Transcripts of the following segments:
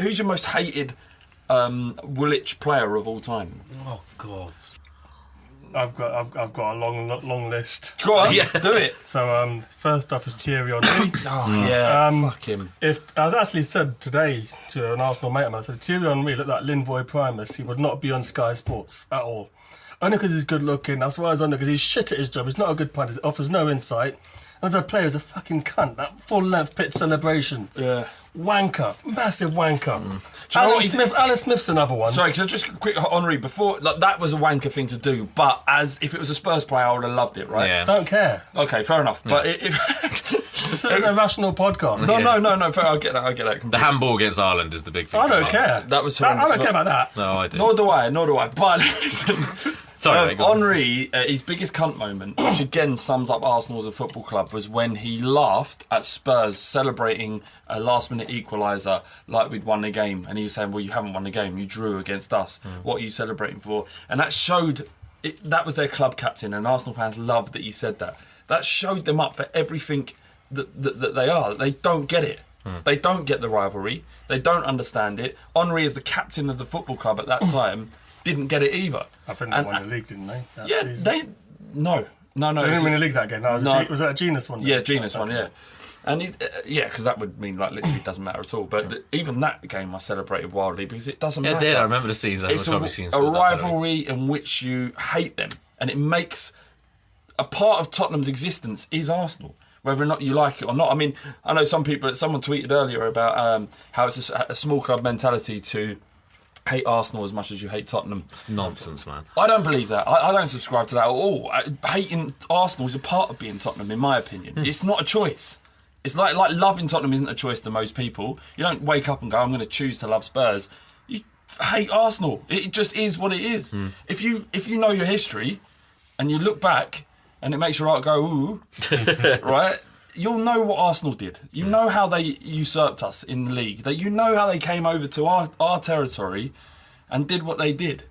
who's your most hated Woolwich player of all time? Oh God. I've got a long list. Go on, do it. So first off is Thierry Henry. Fuck him. If I was actually said today to an Arsenal mate of mine, I said Thierry Henry looked like Linvoy Primus. He would not be on Sky Sports at all. Only because he's good looking. That's why he's on there, because he's shit at his job. He's not a good punter. He offers no insight. And as a player, he's a fucking cunt. That full length pitch celebration. Yeah. Wanker, massive wanker. Do you know what Alan Smith's another one. Sorry, can I just quick Henry before that was a wanker thing to do, but as if it was a Spurs player, I would have loved it, right? Yeah. Don't care. Okay, fair enough. Yeah. But this isn't a rational podcast. No. Fair, I get that. Completely. The handball against Ireland is the big thing. I don't care. That was. I don't care about that. No, I do. Nor do I. But listen. Sorry, Henry, his biggest cunt moment, which again sums up Arsenal as a football club, was when he laughed at Spurs celebrating a last-minute equaliser like we'd won the game, and he was saying, "Well, you haven't won the game. You drew against us. What are you celebrating for?" And that showed that was their club captain, and Arsenal fans loved that he said that. That showed them up for everything that they are. They don't get it. They don't get the rivalry. They don't understand it. Henry, as the captain of the football club at that time, didn't get it either. I think they won the league, didn't they? No. They didn't win the league that game. No, was that a Genus one? Yeah, Genus one, yeah. And because that would mean like literally it doesn't matter at all. But even that game I celebrated wildly because it doesn't matter. It did. I remember the scenes. It's a rivalry in which you hate them, and it makes a part of Tottenham's existence is Arsenal, whether or not you like it or not. I mean, I know someone tweeted earlier about how it's a small club mentality to hate Arsenal as much as you hate Tottenham. It's nonsense, man. I don't believe that. I don't subscribe to that at all. Hating Arsenal is a part of being Tottenham, in my opinion. It's not a choice. It's like loving Tottenham isn't a choice to most people. You don't wake up and go, I'm going to choose to love Spurs. You hate Arsenal. It just is what it is. If you know your history and you look back and it makes your heart go, ooh, right? You'll know what Arsenal did. You know how they usurped us in the league. That you know how they came over to our territory and did what they did.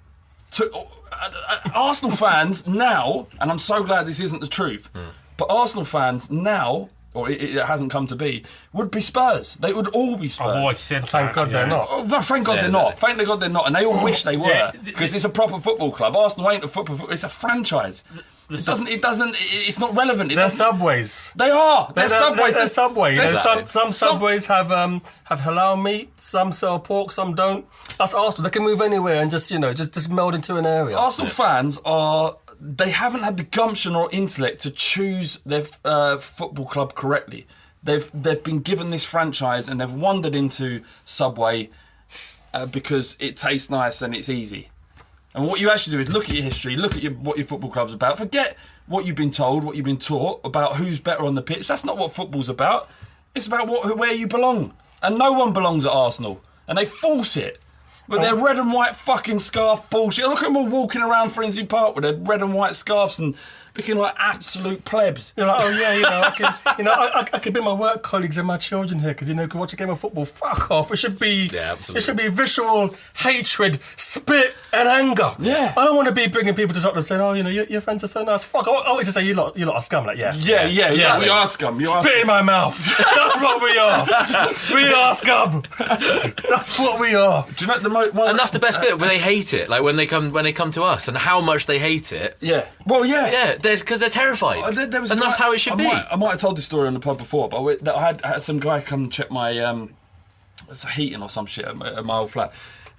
Arsenal fans now, and I'm so glad this isn't the truth, but Arsenal fans now, or it hasn't come to be, would be Spurs. They would all be Spurs. I've always said thank God they're not. Oh, no, thank God they're not. Thank God they're not. And they all wish they were. Because it's a proper football club. Arsenal ain't a football. It's a franchise. It's not relevant. They're Subways. They are. They're Subways. They're Subways. Some Subways have halal meat. Some sell pork. Some don't. That's Arsenal. They can move anywhere and just meld into an area. Arsenal fans they haven't had the gumption or intellect to choose their football club correctly. They've been given this franchise and they've wandered into Subway because it tastes nice and it's easy. And what you actually do is look at your history, look at what your football club's about. Forget what you've been told, what you've been taught about who's better on the pitch. That's not what football's about. It's about where you belong. And no one belongs at Arsenal. And they force it. With their red and white fucking scarf bullshit. Look at them all walking around Finsbury Park with their red and white scarves and looking like absolute plebs. You're like, oh yeah, I can be my work colleagues and my children here because can watch a game of football. Fuck off! It should be visual hatred, spit, and anger. Yeah, I don't want to be bringing people to Tottenham saying, oh, your friends are so nice. Fuck! I want to say you lot are scum. Like, yeah. We are scum. Spit in my mouth. That's what we are. We are scum. That's what we are. Do you know and that's the best bit when they hate it, like when they come to us and how much they hate it. Yeah. Well, yeah. Because they're terrified. That's how it should be. I might have told this story on the pod before, but I had some guy come check my heating or some shit at my old flat.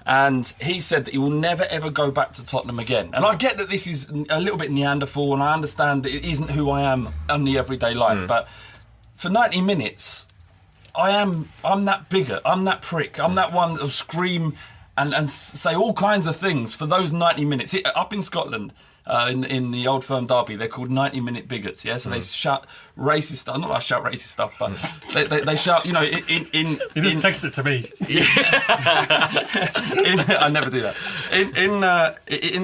And he said that he will never ever go back to Tottenham again. And I get that this is a little bit Neanderthal, and I understand that it isn't who I am in the everyday life. But for 90 minutes, I'm that bigot, I'm that prick, I'm that one that'll scream and say all kinds of things for those 90 minutes. Up in Scotland, in the Old Firm derby, they're called 90-minute bigots, yeah? So they shout racist stuff. Not that I shout racist stuff, but they shout, in... He just text it to me. I never do that. In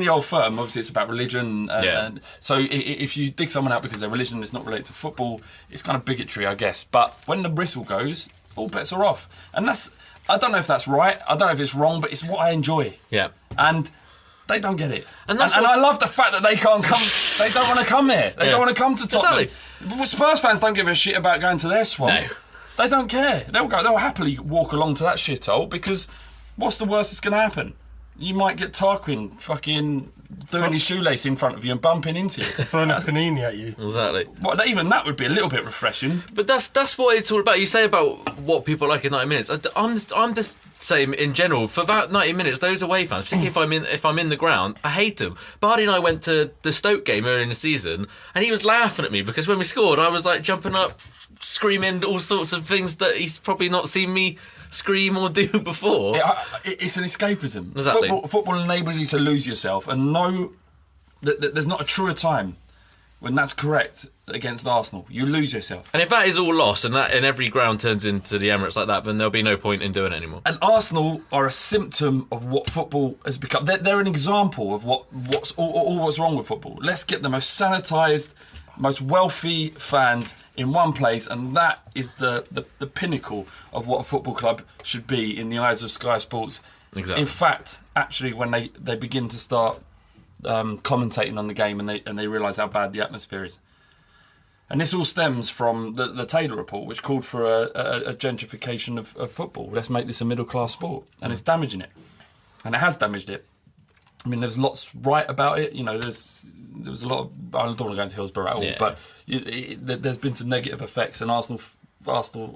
the Old Firm, obviously it's about religion. And so if you dig someone out because their religion is not related to football, it's kind of bigotry, I guess. But when the whistle goes, all bets are off. And that's... I don't know if that's right. I don't know if it's wrong, but it's what I enjoy. Yeah. And they don't get it. And I love the fact that they can't come. They don't want to come here. They don't want to come to Tottenham. Exactly. Spurs fans don't give a shit about going to their swamp. They don't care. They'll happily walk along to that shithole because what's the worst that's going to happen? You might get Tarquin fucking doing his shoelace in front of you and bumping into you. Throwing a panini at you. Exactly. Well, even that would be a little bit refreshing. But that's what it's all about. You say about what people like in 90 minutes. I'm the same in general. For about 90 minutes, those away fans, particularly if I'm in the ground, I hate them. Bardi and I went to the Stoke game earlier in the season, and he was laughing at me because when we scored, I was like jumping up, screaming all sorts of things that he's probably not seen me scream or do before. It's an escapism. Exactly. Football enables you to lose yourself and know that there's not a truer time when that's correct against Arsenal. You lose yourself. And if that is all lost and every ground turns into the Emirates like that, then there'll be no point in doing it anymore. And Arsenal are a symptom of what football has become. They're an example of what's wrong with football. Let's get the most sanitised, most wealthy fans in one place, and that is the pinnacle of what a football club should be in the eyes of Sky Sports. Exactly. In fact, actually, when they begin to start commentating on the game and they realise how bad the atmosphere is. And this all stems from the Taylor report, which called for a gentrification of football. Let's make this a middle-class sport. And it's damaging it. And it has damaged it. I mean, there's lots right about it. You know, there was a lot of... I don't want to go into Hillsborough at all, but there's been some negative effects, and Arsenal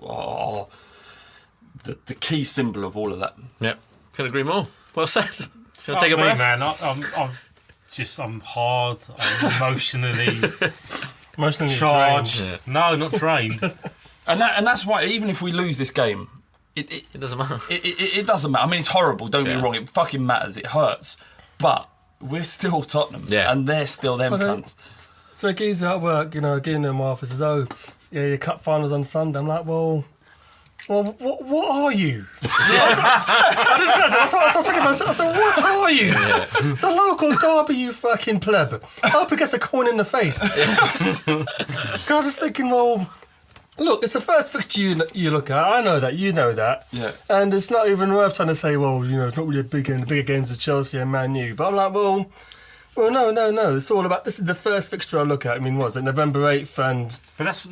are the key symbol of all of that. Yep, can agree more. Well said. Can I Not take a me, breath? man. I'm hard. I'm emotionally charged. Drained. No, not drained. And that's why, even if we lose this game, it doesn't matter. It doesn't matter. I mean, it's horrible. Don't get me wrong. It fucking matters. It hurts. But we're still Tottenham, and they're still them cunts. So geezer at work, giving them off. Says, "Oh, yeah, your cup finals on Sunday." I'm like, "Well, what are you?" I was thinking to myself, I said, "What are you?" It's a local derby, you fucking pleb. I hope he gets a coin in the face. Because I was just thinking, well, look, it's the first fixture you look at. I know that, you know that. Yeah. And it's not even worth trying to say, well, it's not really a big game. The bigger games are Chelsea and Man U. But I'm like, well, no. It's all about, this is the first fixture I look at. I mean, was it November 8th? But that's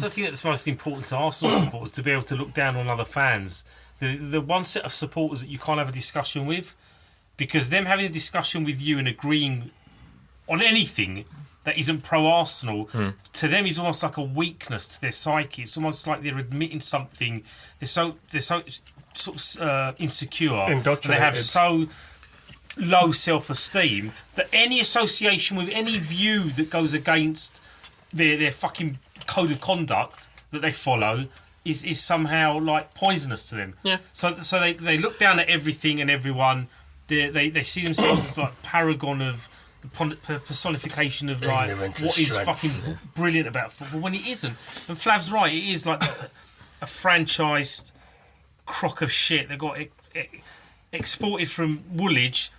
the thing that's most important to Arsenal supporters, to be able to look down on other fans. The one set of supporters that you can't have a discussion with, because them having a discussion with you and agreeing on anything that isn't pro-Arsenal, to them is almost like a weakness to their psyche. It's almost like they're admitting something. They're so sort of insecure. Indoctrinated. They have so low self-esteem that any association with any view that goes against their fucking code of conduct that they follow is somehow like poisonous to them. Yeah. So they look down at everything and everyone. They see themselves as like paragon of the personification of like Ignorance what is is strength. fucking brilliant about football, when it isn't. And Flav's right, it is like a franchised crock of shit that got exported from Woolwich,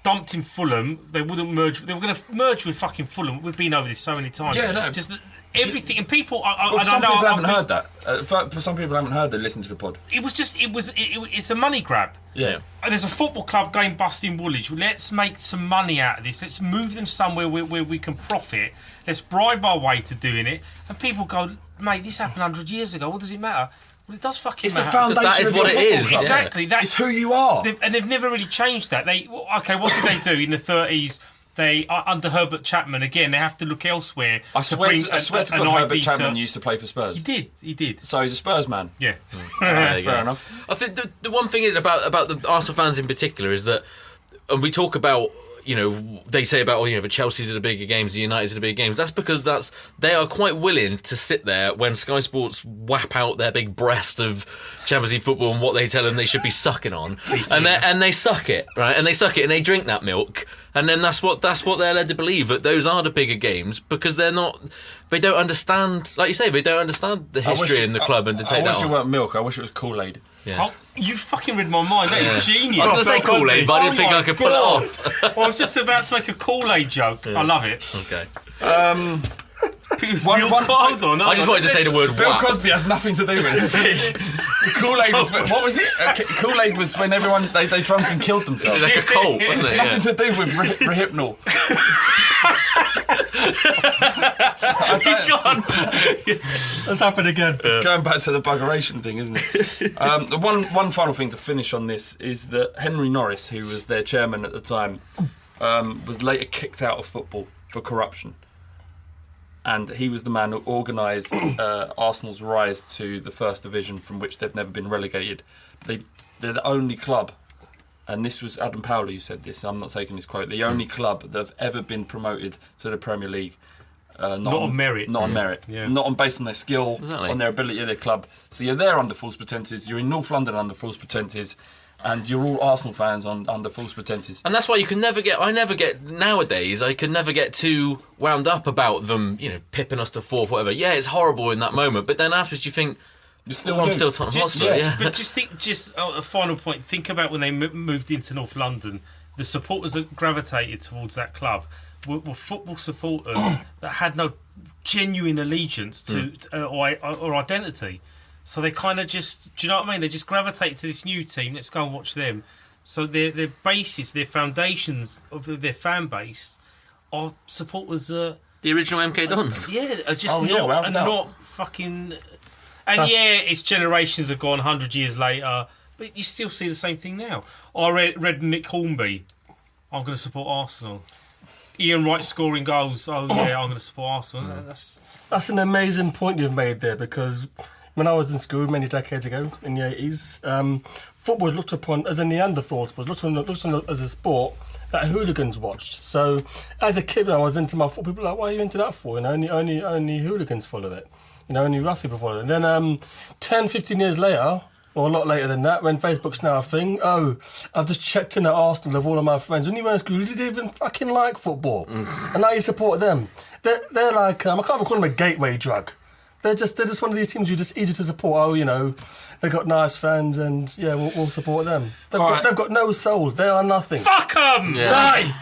dumped in Fulham. They wouldn't merge. They were going to merge with fucking Fulham. We've been over this so many times. Yeah, no. Just everything. And people, Some people haven't heard that. For some people haven't heard that. Listen to the pod. It's a money grab. Yeah. There's a football club going bust in Woolwich. Let's make some money out of this. Let's move them somewhere where we can profit. Let's bribe our way to doing it. And people go, mate, this happened 100 years ago. What does it matter? Well, it does fucking matter. It's the foundation That is of what your it football is. club. Exactly. It's who you are. And they've never really changed that. What did they do in the 30s? They under Herbert Chapman again. They have to look elsewhere. I swear to an God, Herbert ID Chapman used to play for Spurs. He did. So he's a Spurs man. Yeah. There you Fair go. enough. I think the one thing about the Arsenal fans in particular is that, and we talk about, they say about, the Chelsea's are the bigger games, the United's are the bigger games. That's because they are quite willing to sit there when Sky Sports whap out their big breast of Champions League football and what they tell them they should be sucking on, and they suck it, right? And they suck it and they drink that milk, and then that's what they're led to believe, that those are the bigger games, because they don't understand, like you say, they don't understand the history in the club and to take I that wish it on. weren't milk. I wish it was Kool-Aid. Yeah. Oh, you fucking read my mind. That is genius. I was going to say Bill Cosby. Kool-Aid, but I didn't think Oh I could my pull it God. off. I was just about to make a Kool-Aid joke. I love it. Okay. Hold on. I just wanted to say the word Bill whap. Cosby has nothing to do with this. Kool-Aid was what was it? Kool-Aid was when everyone they drunk and killed themselves. Like a cult, wasn't it? Nothing to do with Rehypnol. He's gone. That's happened again. It's going back to the buggeration thing, isn't it? One final thing to finish on this is that Henry Norris, who was their chairman at the time, was later kicked out of football for corruption. And he was the man who organised Arsenal's rise to the first division, from which they've never been relegated. They're the only club, and this was Adam Powler who said this, I'm not taking his quote, the only club that have ever been promoted to the Premier League. Not on merit. Not on merit. Yeah. Not on based on their skill, Exactly. on their ability of their club. So you're there under false pretences, you're in North London under false pretences, and you're all Arsenal fans under false pretences. And that's why you can never get. Nowadays, I can never get too wound up about them, pipping us to fourth, whatever. Yeah, it's horrible in that moment, but then afterwards you think, You're still well, I'm you. still Tottenham Just- Hotspur. Yeah. But just a final point. Think about when they moved into North London. The supporters that gravitated towards that club were football supporters that had no genuine allegiance to or identity. So they kind of just, do you know what I mean? They just gravitated to this new team. Let's go and watch them. So their basis, their foundations of their fan base are supporters. The original MK Dons. Yeah, are just Oh, yeah, without a doubt. not fucking. And it's generations have gone 100 years later, but you still see the same thing now. I read Nick Hornby. I'm going to support Arsenal. Ian Wright scoring goals. Oh yeah, I'm going to support Arsenal. That's an amazing point you've made there, because when I was in school many decades ago in the 80s, football was looked upon as a Neanderthals, was looked on as a sport that hooligans watched. So as a kid, when I was into my football, people were like, why are you into that for? Only hooligans follow it. Only rough people follow it. And then 10, 15 years later, or a lot later than that, when Facebook's now a thing, I've just checked in at Arsenal with all of my friends. When you were in school, you didn't even fucking like football. And now you support them. They're like, I can't even call them a gateway drug. They're just one of these teams you just easy to support. They've got nice fans, and yeah, we'll support them. They've got no soul. They are nothing. Fuck them! Yeah. Die!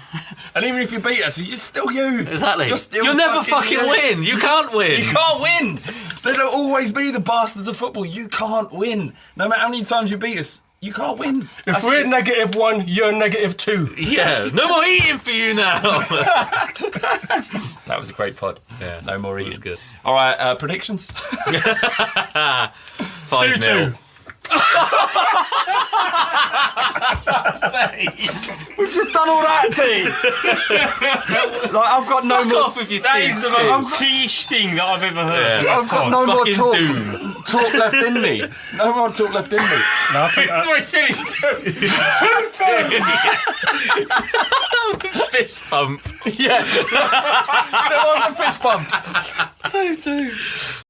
And even if you beat us, you're still you. Exactly. You're still You'll never fucking you. win. You can't win. You can't win. There'll always be the bastards of football. You can't win. No matter how many times you beat us, you can't win. If we're -1, you're -2. Yeah. No more eating for you now. That was a great pod. Yeah, No more eating. was good. All right, predictions? 5-0. We've just done all that, T. I've got no Fuck more. off with your That teeth. is the most tish thing that I've ever heard. Yeah. I've got no more Fucking talk. doom. Talk left in me. No more talk left in me. No, I think, That's what I said it too. Fist pump. Yeah. There was a fist bump. 2-2.